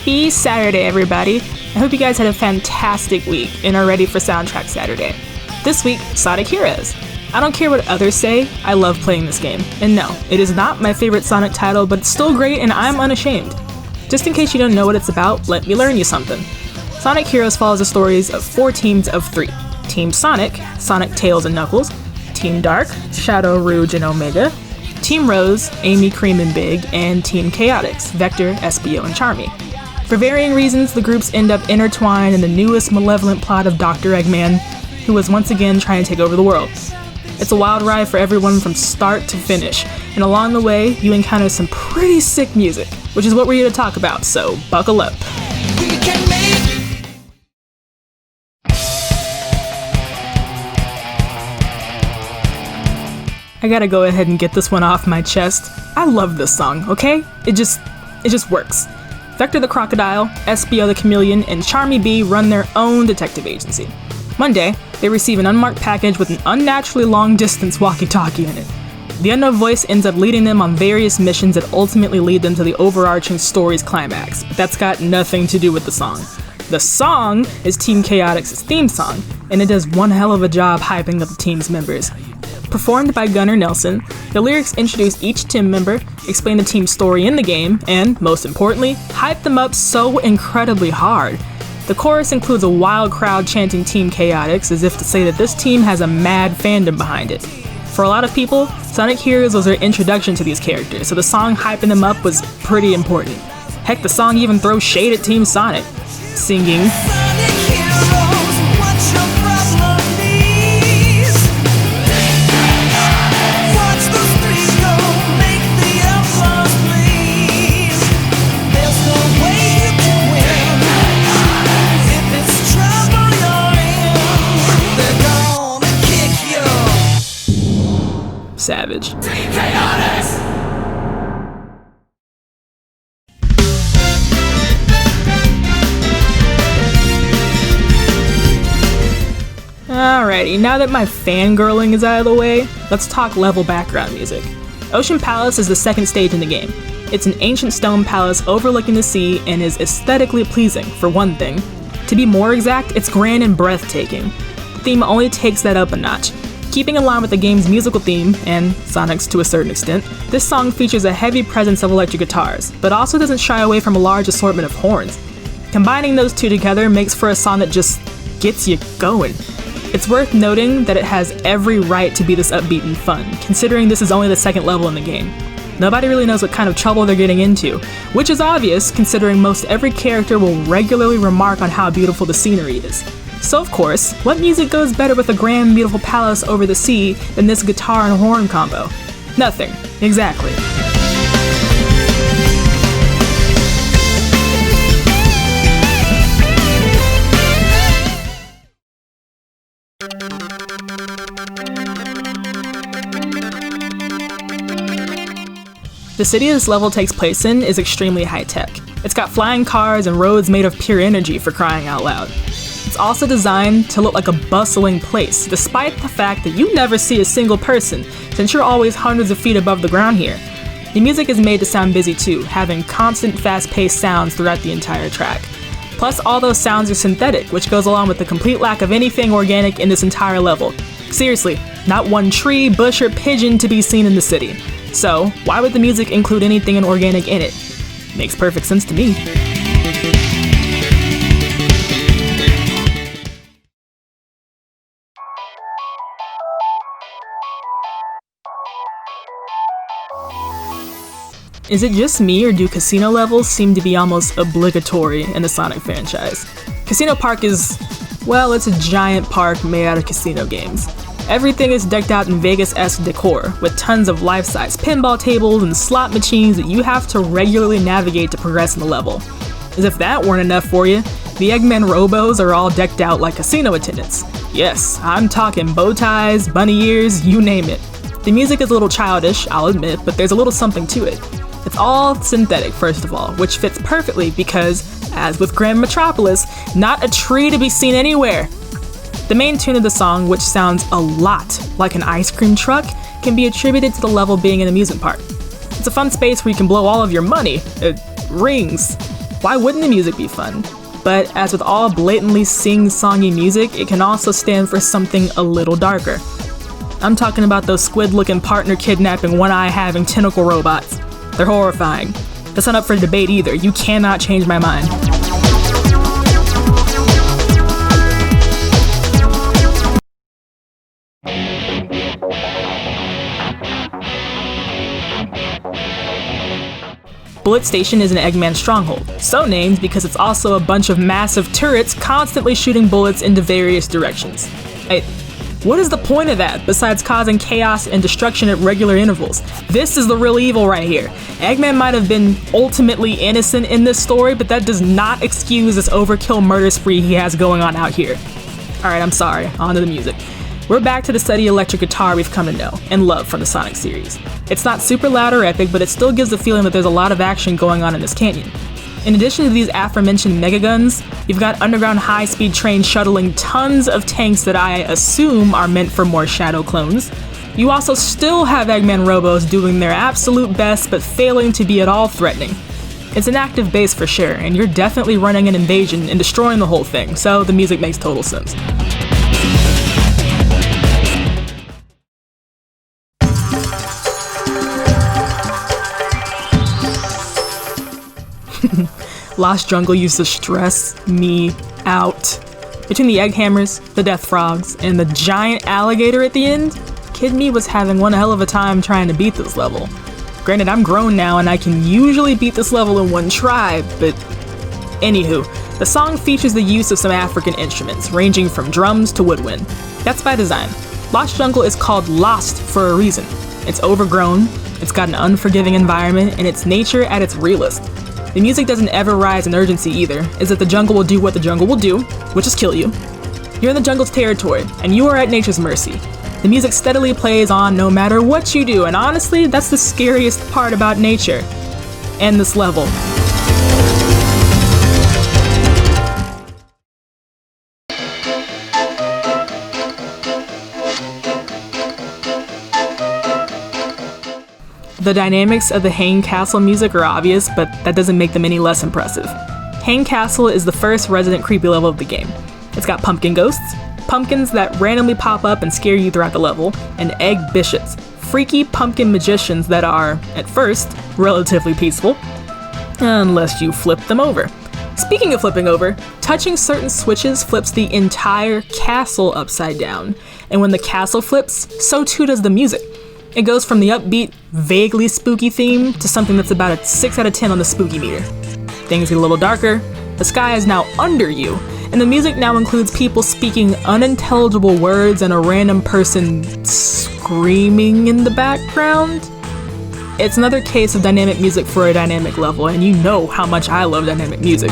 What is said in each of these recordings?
Happy Saturday, everybody. I hope you guys had a fantastic week and are ready for Soundtrack Saturday. This week, Sonic Heroes. I don't care what others say, I love playing this game. And no, it is not my favorite Sonic title, but it's still great and I'm unashamed. Just in case you don't know what it's about, let me learn you something. Sonic Heroes follows the stories of 4 teams of 3. Team Sonic, Sonic, Tails, and Knuckles. Team Dark, Shadow, Rouge, and Omega. Team Rose, Amy, Cream, and Big. And Team Chaotix, Vector, Espio, and Charmy. For varying reasons, the groups end up intertwined in the newest malevolent plot of Dr. Eggman, who is once again trying to take over the world. It's a wild ride for everyone from start to finish, and along the way, you encounter some pretty sick music, which is what we're here to talk about, so buckle up. I gotta go ahead and get this one off my chest. I love this song, okay? It just works. Vector the Crocodile, Espio the Chameleon, and Charmy Bee run their own detective agency. One day, they receive an unmarked package with an unnaturally long-distance walkie-talkie in it. The unknown voice ends up leading them on various missions that ultimately lead them to the overarching story's climax, but that's got nothing to do with the song. The song is Team Chaotix's theme song, and it does one hell of a job hyping up the team's members. Performed by Gunnar Nelson, the lyrics introduce each team member, explain the team's story in the game, and, most importantly, hype them up so incredibly hard. The chorus includes a wild crowd chanting Team Chaotix as if to say that this team has a mad fandom behind it. For a lot of people, Sonic Heroes was their introduction to these characters, so the song hyping them up was pretty important. Heck, the song even throws shade at Team Sonic, singing, savage. Alrighty, now that my fangirling is out of the way, let's talk level background music. Ocean Palace is the second stage in the game. It's an ancient stone palace overlooking the sea and is aesthetically pleasing, for one thing. To be more exact, it's grand and breathtaking. The theme only takes that up a notch. Keeping in line with the game's musical theme, and Sonic's to a certain extent, this song features a heavy presence of electric guitars, but also doesn't shy away from a large assortment of horns. Combining those two together makes for a song that just gets you going. It's worth noting that it has every right to be this upbeat and fun, considering this is only the second level in the game. Nobody really knows what kind of trouble they're getting into, which is obvious considering most every character will regularly remark on how beautiful the scenery is. So of course, what music goes better with a grand, beautiful palace over the sea than this guitar and horn combo? Nothing. Exactly. The city this level takes place in is extremely high-tech. It's got flying cars and roads made of pure energy, for crying out loud. It's also designed to look like a bustling place, despite the fact that you never see a single person, since you're always hundreds of feet above the ground here. The music is made to sound busy too, having constant fast-paced sounds throughout the entire track. Plus, all those sounds are synthetic, which goes along with the complete lack of anything organic in this entire level. Seriously, not one tree, bush, or pigeon to be seen in the city. So, why would the music include anything inorganic in it? Makes perfect sense to me. Is it just me, or do casino levels seem to be almost obligatory in the Sonic franchise? Casino Park is, well, it's a giant park made out of casino games. Everything is decked out in Vegas-esque decor, with tons of life-size pinball tables and slot machines that you have to regularly navigate to progress in the level. As if that weren't enough for you, the Eggman Robos are all decked out like casino attendants. Yes, I'm talking bow ties, bunny ears, you name it. The music is a little childish, I'll admit, but there's a little something to it. It's all synthetic, first of all, which fits perfectly because, as with Grand Metropolis, not a tree to be seen anywhere. The main tune of the song, which sounds a lot like an ice cream truck, can be attributed to the level being an amusement park. It's a fun space where you can blow all of your money, rings, Why wouldn't the music be fun? But as with all blatantly sing-songy music, it can also stand for something a little darker. I'm talking about those squid-looking partner kidnapping, one-eye having tentacle robots. They're horrifying. That's not up for debate either. You cannot change my mind. Bullet Station is an Eggman stronghold, so named because it's also a bunch of massive turrets constantly shooting bullets into various directions. What is the point of that, besides causing chaos and destruction at regular intervals? This is the real evil right here. Eggman might have been ultimately innocent in this story, but that does not excuse this overkill murder spree he has going on out here. Alright, I'm sorry, on to the music. We're back to the steady electric guitar we've come to know and love from the Sonic series. It's not super loud or epic, but it still gives the feeling that there's a lot of action going on in this canyon. In addition to these aforementioned mega guns, you've got underground high-speed trains shuttling tons of tanks that I assume are meant for more Shadow clones. You also still have Eggman robos doing their absolute best but failing to be at all threatening. It's an active base for sure, and you're definitely running an invasion and destroying the whole thing, so the music makes total sense. Lost Jungle used to stress me out. Between the egg hammers, the death frogs, and the giant alligator at the end, Kid Me was having one hell of a time trying to beat this level. Granted, I'm grown now and I can usually beat this level in one try, but anywho, the song features the use of some African instruments, ranging from drums to woodwind. That's by design. Lost Jungle is called Lost for a reason. It's overgrown, it's got an unforgiving environment, and it's nature at its realest. The music doesn't ever rise in urgency either, is that the jungle will do what the jungle will do, which is kill you. You're in the jungle's territory, and you are at nature's mercy. The music steadily plays on no matter what you do, and honestly, that's the scariest part about nature. And this level. The dynamics of the Payne Castle music are obvious, but that doesn't make them any less impressive. Payne Castle is the first resident creepy level of the game. It's got pumpkin ghosts, pumpkins that randomly pop up and scare you throughout the level, and egg bishops, freaky pumpkin magicians that are, at first, relatively peaceful, unless you flip them over. Speaking of flipping over, touching certain switches flips the entire castle upside down, and when the castle flips, so too does the music. It goes from the upbeat, vaguely spooky theme to something that's about a 6 out of 10 on the spooky meter. Things get a little darker, the sky is now under you, and the music now includes people speaking unintelligible words and a random person screaming in the background. It's another case of dynamic music for a dynamic level, and you know how much I love dynamic music.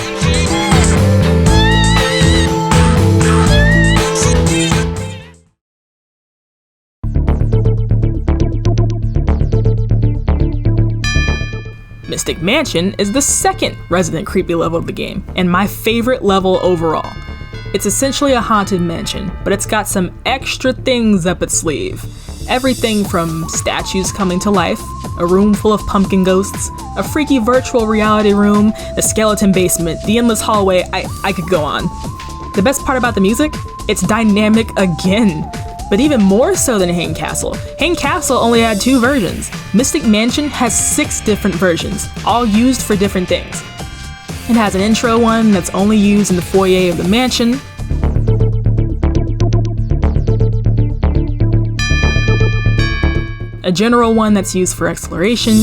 Mystic Mansion is the second resident creepy level of the game, and my favorite level overall. It's essentially a haunted mansion, but it's got some extra things up its sleeve. Everything from statues coming to life, a room full of pumpkin ghosts, a freaky virtual reality room, the skeleton basement, the endless hallway, I could go on. The best part about the music? It's dynamic again. But even more so than Payne Castle. Payne Castle only had 2 versions. Mystic Mansion has 6 different versions, all used for different things. It has an intro one that's only used in the foyer of the mansion. A general one that's used for exploration.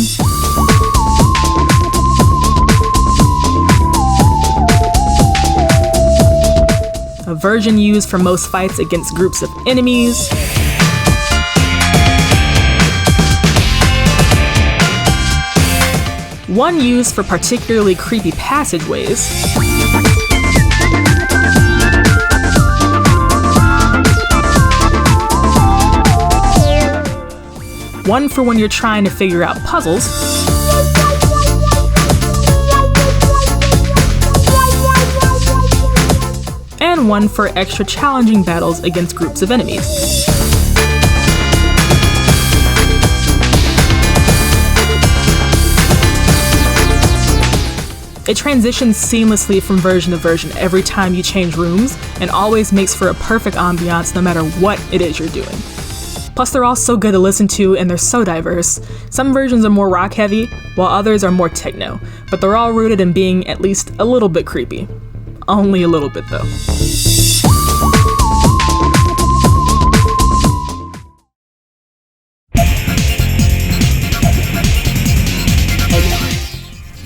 A version used for most fights against groups of enemies. One used for particularly creepy passageways. One for when you're trying to figure out puzzles. And one for extra challenging battles against groups of enemies. It transitions seamlessly from version to version every time you change rooms, and always makes for a perfect ambiance no matter what it is you're doing. Plus, they're all so good to listen to, and they're so diverse. Some versions are more rock heavy, while others are more techno, but they're all rooted in being at least a little bit creepy. Only a little bit, though.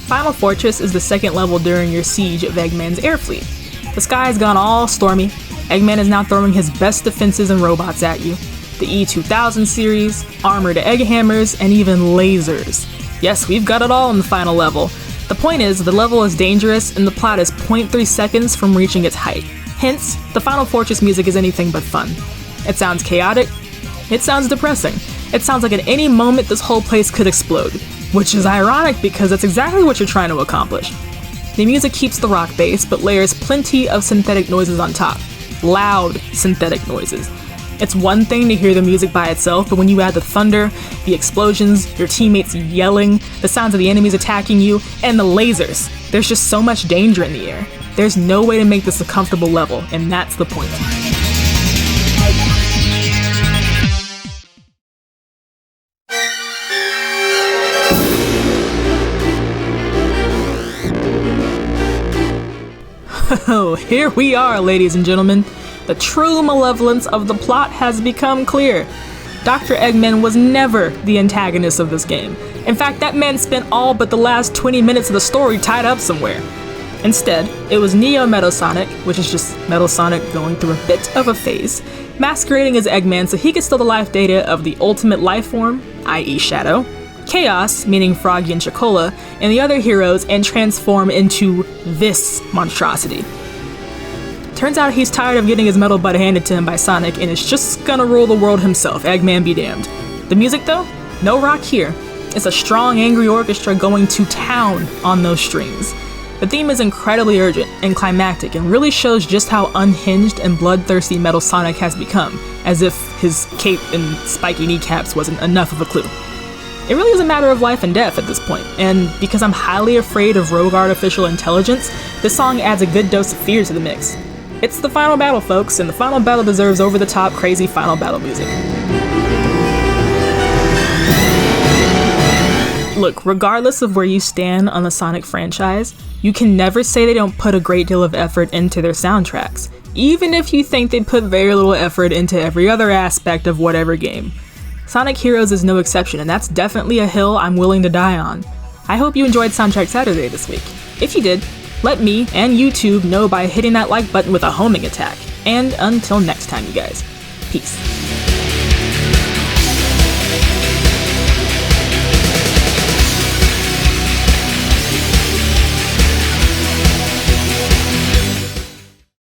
Final Fortress is the second level during your siege of Eggman's air fleet. The sky has gone all stormy. Eggman is now throwing his best defenses and robots at you. The E2000 series, armored egg hammers, and even lasers. Yes, we've got it all in the final level. The point is, the level is dangerous and the plot is 0.3 seconds from reaching its height. Hence, the Final Fortress music is anything but fun. It sounds chaotic. It sounds depressing. It sounds like at any moment this whole place could explode. Which is ironic because that's exactly what you're trying to accomplish. The music keeps the rock bass, but layers plenty of synthetic noises on top. Loud synthetic noises. It's one thing to hear the music by itself, but when you add the thunder, the explosions, your teammates yelling, the sounds of the enemies attacking you, and the lasers, there's just so much danger in the air. There's no way to make this a comfortable level, and that's the point. Oh, here we are, ladies and gentlemen. The true malevolence of the plot has become clear. Dr. Eggman was never the antagonist of this game. In fact, that man spent all but the last 20 minutes of the story tied up somewhere. Instead, it was Neo Metal Sonic, which is just Metal Sonic going through a bit of a phase, masquerading as Eggman so he could steal the life data of the ultimate life form, i.e. Shadow, Chaos, meaning Froggy and Chocola, and the other heroes, and transform into this monstrosity. Turns out he's tired of getting his metal butt handed to him by Sonic and is just gonna rule the world himself, Eggman be damned. The music though? No rock here. It's a strong, angry orchestra going to town on those strings. The theme is incredibly urgent and climactic and really shows just how unhinged and bloodthirsty Metal Sonic has become, as if his cape and spiky kneecaps wasn't enough of a clue. It really is a matter of life and death at this point, and because I'm highly afraid of rogue artificial intelligence, this song adds a good dose of fear to the mix. It's the final battle, folks, and the final battle deserves over-the-top, crazy final battle music. Look, regardless of where you stand on the Sonic franchise, you can never say they don't put a great deal of effort into their soundtracks, even if you think they put very little effort into every other aspect of whatever game. Sonic Heroes is no exception, and that's definitely a hill I'm willing to die on. I hope you enjoyed Soundtrack Saturday this week. If you did, let me and YouTube know by hitting that like button with a homing attack. And until next time, you guys. Peace.